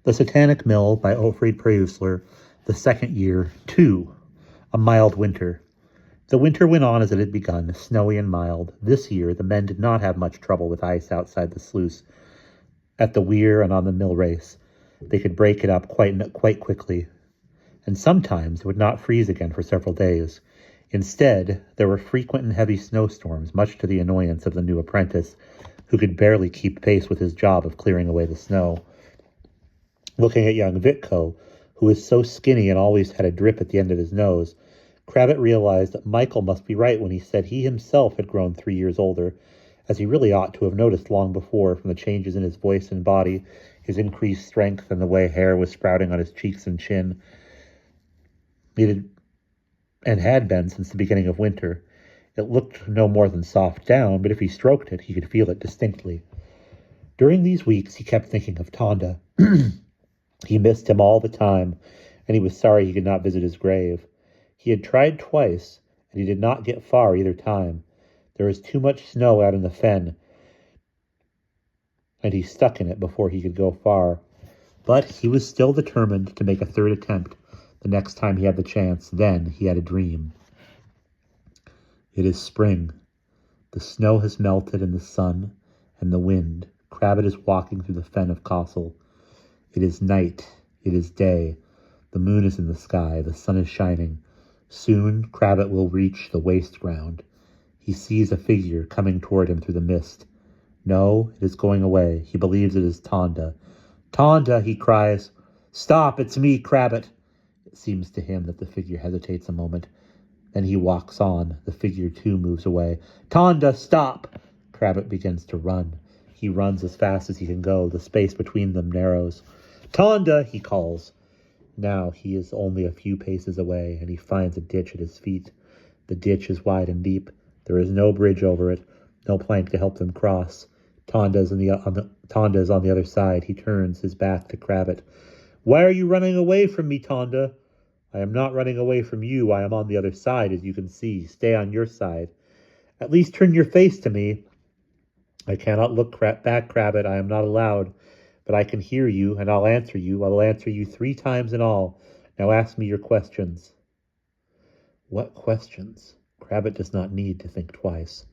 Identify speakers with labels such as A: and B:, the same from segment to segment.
A: The Satanic Mill by Otfried Preussler, the second year, 2. A mild winter. The winter went on as it had begun, snowy and mild. This year the men did not have much trouble with ice outside the sluice, at the weir and on the mill race. They could break it up quite quickly, and sometimes it would not freeze again for several days. Instead, there were frequent and heavy snowstorms, much to the annoyance of the new apprentice, who could barely keep pace with his job of clearing away the snow. Looking at young Vitko, who was so skinny and always had a drip at the end of his nose, Krabbet realized that Michael must be right when he said he himself had grown 3 years older, as he really ought to have noticed long before from the changes in his voice and body, his increased strength, and the way hair was sprouting on his cheeks and chin. It had been since the beginning of winter. It looked no more than soft down, but if he stroked it, he could feel it distinctly. During these weeks, he kept thinking of Tonda. He missed him all the time, and he was sorry he could not visit his grave. He had tried twice, and he did not get far either time. There was too much snow out in the fen, and he stuck in it before he could go far. But he was still determined to make a third attempt the next time he had the chance. Then he had a dream. It is spring. The snow has melted, and the sun and the wind. Krabbet is walking through the fen of Castle. It is night. It is day. The moon is in the sky. The sun is shining. Soon Krabbet will reach the waste ground. He sees a figure coming toward him through the mist. No, it is going away. He believes it is Tonda. "Tonda," he cries. "Stop, it's me, Krabbet." It seems to him that the figure hesitates a moment. Then he walks on. The figure too moves away. "Tonda, stop!" Krabbet begins to run. He runs as fast as he can go. The space between them narrows. "Tonda," he calls. Now he is only a few paces away, and he finds a ditch at his feet. The ditch is wide and deep. There is no bridge over it, no plank to help them cross. Tonda is on the other side. He turns his back to Krabbet. "Why are you running away from me, Tonda?" "I am not running away from you. I am on the other side, as you can see. Stay on your side." "At least turn your face to me." "I cannot look back, Krabbet. I am not allowed. But I can hear you, and I'll answer you. I will answer you 3 times in all. Now ask me your questions." What questions? Krabbet does not need to think twice.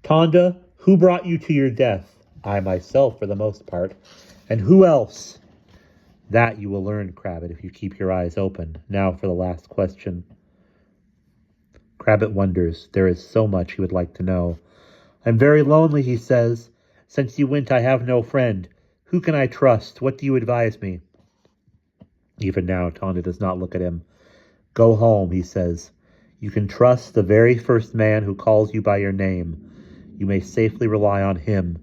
A: "Tonda, who brought you to your death?" "I myself, for the most part." "And who else?" "That you will learn, Krabbet, if you keep your eyes open. Now for the last question." Krabbet wonders. There is so much he would like to know. "I'm very lonely," he says. "Since you went, I have no friend. Who can I trust? What do you advise me?" Even now, Tonda does not look at him. "Go home," he says. "You can trust the very first man who calls you by your name. You may safely rely on him.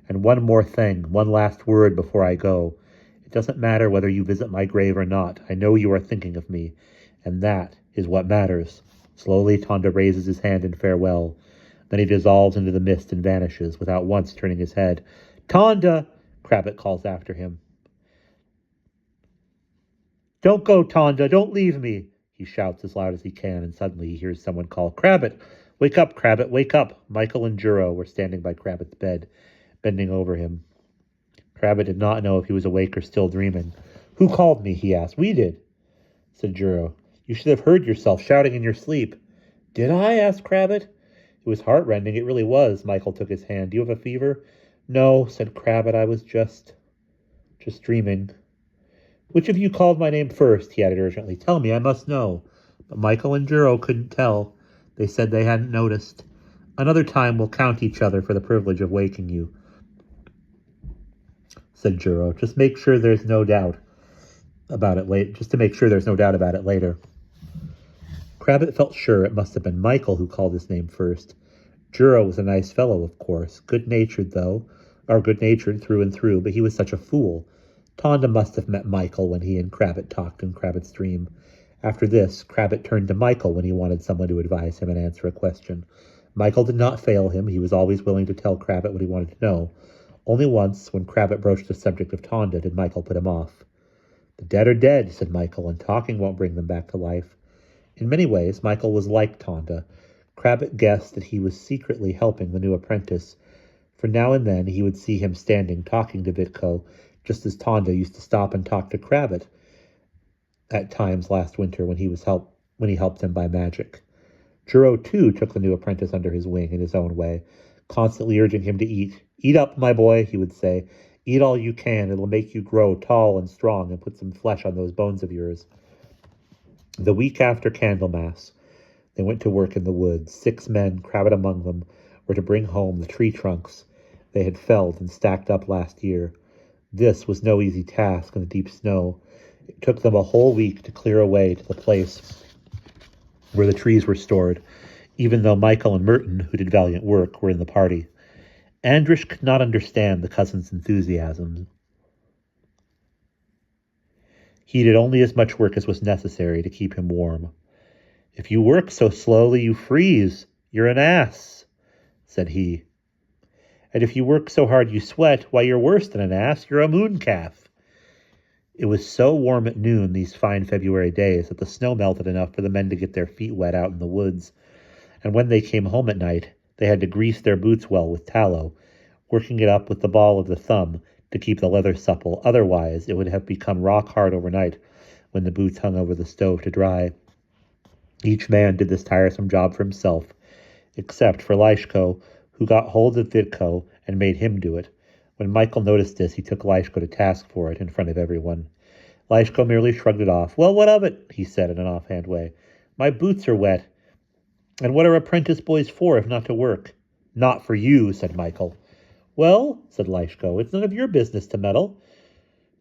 A: And one more thing, one last word before I go. It doesn't matter whether you visit my grave or not. I know you are thinking of me, and that is what matters." Slowly, Tonda raises his hand in farewell. Then he dissolves into the mist and vanishes, without once turning his head. "Tonda!" Krabbet calls after him. "Don't go, Tonda! Don't leave me!" He shouts as loud as he can, and suddenly he hears someone call, "Krabbet! Wake up, Krabbet! Wake up!" Michael and Juro were standing by Krabbet's bed, bending over him. Krabbet did not know if he was awake or still dreaming. "Who called me?" he asked. "We did," said Juro. "You should have heard yourself shouting in your sleep." "Did I?" asked Krabbet. It was heartrending. It really was. Michael took his hand. "Do you have a fever?" "No," said Krabbet. "I was just dreaming." "Which of you called my name first?" he added urgently. "Tell me, I must know." But Michael and Juro couldn't tell. They said they hadn't noticed. "Another time we'll count each other for the privilege of waking you," said Juro. "Just make sure there's no doubt about it later. Just to make sure there's no doubt about it later." Krabbet felt sure it must have been Michael who called his name first. Juro was a nice fellow, of course, good-natured through and through, but he was such a fool. Tonda must have met Michael when he and Krabbet talked in Krabbet's dream. After this, Krabbet turned to Michael when he wanted someone to advise him and answer a question. Michael did not fail him. He was always willing to tell Krabbet what he wanted to know. Only once, when Krabbet broached the subject of Tonda, did Michael put him off. "The dead are dead," said Michael, "and talking won't bring them back to life." In many ways, Michael was like Tonda. Krabbet guessed that he was secretly helping the new apprentice, for now and then he would see him standing talking to Vitko, just as Tonda used to stop and talk to Cravat at times last winter when he helped him by magic. Juro, too, took the new apprentice under his wing in his own way, constantly urging him to eat. "Eat up, my boy," he would say. "Eat all you can. It'll make you grow tall and strong and put some flesh on those bones of yours." The week after Candlemas, they went to work in the woods. 6 men, Cravat among them, were to bring home the tree trunks they had felled and stacked up last year. This was no easy task in the deep snow. It took them a whole week to clear a way to the place where the trees were stored, even though Michael and Merton, who did valiant work, were in the party. Andrish could not understand the cousin's enthusiasm. He did only as much work as was necessary to keep him warm. "If you work so slowly you freeze. You're an ass," said he. "And if you work so hard you sweat, why, you're worse than an ass. You're a mooncalf." It was so warm at noon these fine February days that the snow melted enough for the men to get their feet wet out in the woods, and when they came home at night, they had to grease their boots well with tallow, working it up with the ball of the thumb to keep the leather supple. Otherwise, it would have become rock hard overnight when the boots hung over the stove to dry. Each man did this tiresome job for himself, except for Leishko, who got hold of Vidko and made him do it. When Michael noticed this, he took Leishko to task for it in front of everyone. Leishko merely shrugged it off. "Well, what of it?" he said in an offhand way. "My boots are wet. And what are apprentice boys for if not to work?" "Not for you," said Michael. "Well," said Leishko, "it's none of your business to meddle.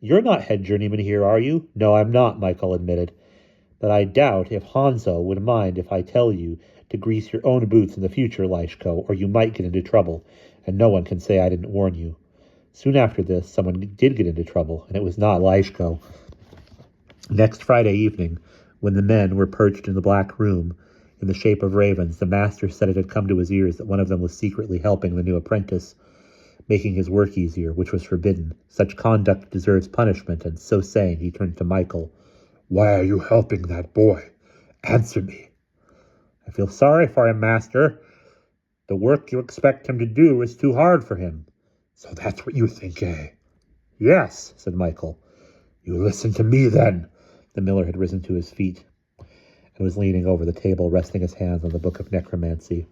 A: You're not head journeyman here, are you?" "No, I'm not," Michael admitted. "But I doubt if Hanzo would mind if I tell you to grease your own boots in the future, Leishko, or you might get into trouble, and no one can say I didn't warn you." Soon after this, someone did get into trouble, and it was not Leishko. Next Friday evening, when the men were perched in the black room in the shape of ravens, the master said it had come to his ears that one of them was secretly helping the new apprentice, making his work easier, which was forbidden. Such conduct deserves punishment, and so saying, he turned to Michael. "Why are you helping that boy? Answer me." "I feel sorry for him, master. The work you expect him to do is too hard for him." "So that's what you think, eh?" "Yes," said Michael. "You listen to me, then." The miller had risen to his feet and was leaning over the table, resting his hands on the book of necromancy.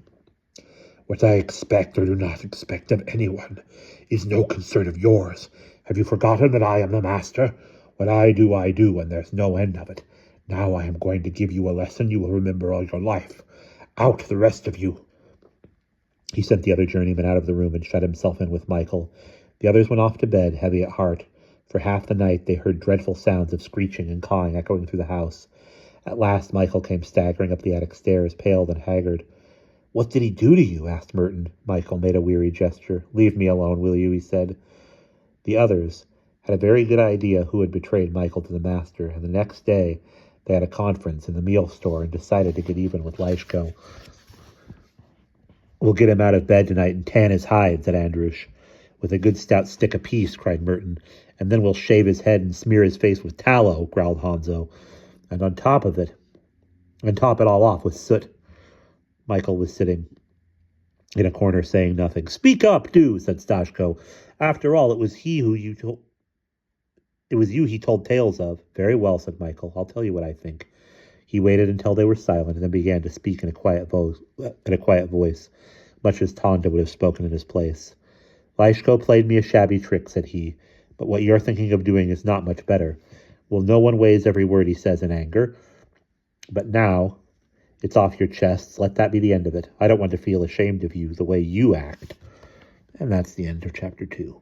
A: "What I expect or do not expect of anyone is no concern of yours. Have you forgotten that I am the master? What I do, and there's no end of it. Now I am going to give you a lesson you will remember all your life. Out, the rest of you." He sent the other journeyman out of the room and shut himself in with Michael. The others went off to bed, heavy at heart. For half the night they heard dreadful sounds of screeching and cawing echoing through the house. At last Michael came staggering up the attic stairs, pale and haggard. "What did he do to you?" asked Merton. Michael made a weary gesture. "Leave me alone, will you?" he said. The others had a very good idea who had betrayed Michael to the master, and the next day they had a conference in the meal store and decided to get even with Leishko. "We'll get him out of bed tonight and tan his hide," said Andrush. "With a good stout stick apiece," cried Merton. "And then we'll shave his head and smear his face with tallow," growled Hanzo. "And top it all off with soot." Michael was sitting in a corner saying nothing. "Speak up, do," said Stashko. "After all, it was you he told tales of." "Very well," said Michael. "I'll tell you what I think." He waited until they were silent and then began to speak in a quiet voice, much as Tonda would have spoken in his place. "Leishko played me a shabby trick," said he, "but what you're thinking of doing is not much better. Well, no one weighs every word he says in anger. But now it's off your chests. Let that be the end of it. I don't want to feel ashamed of you the way you act." And that's the end of chapter 2.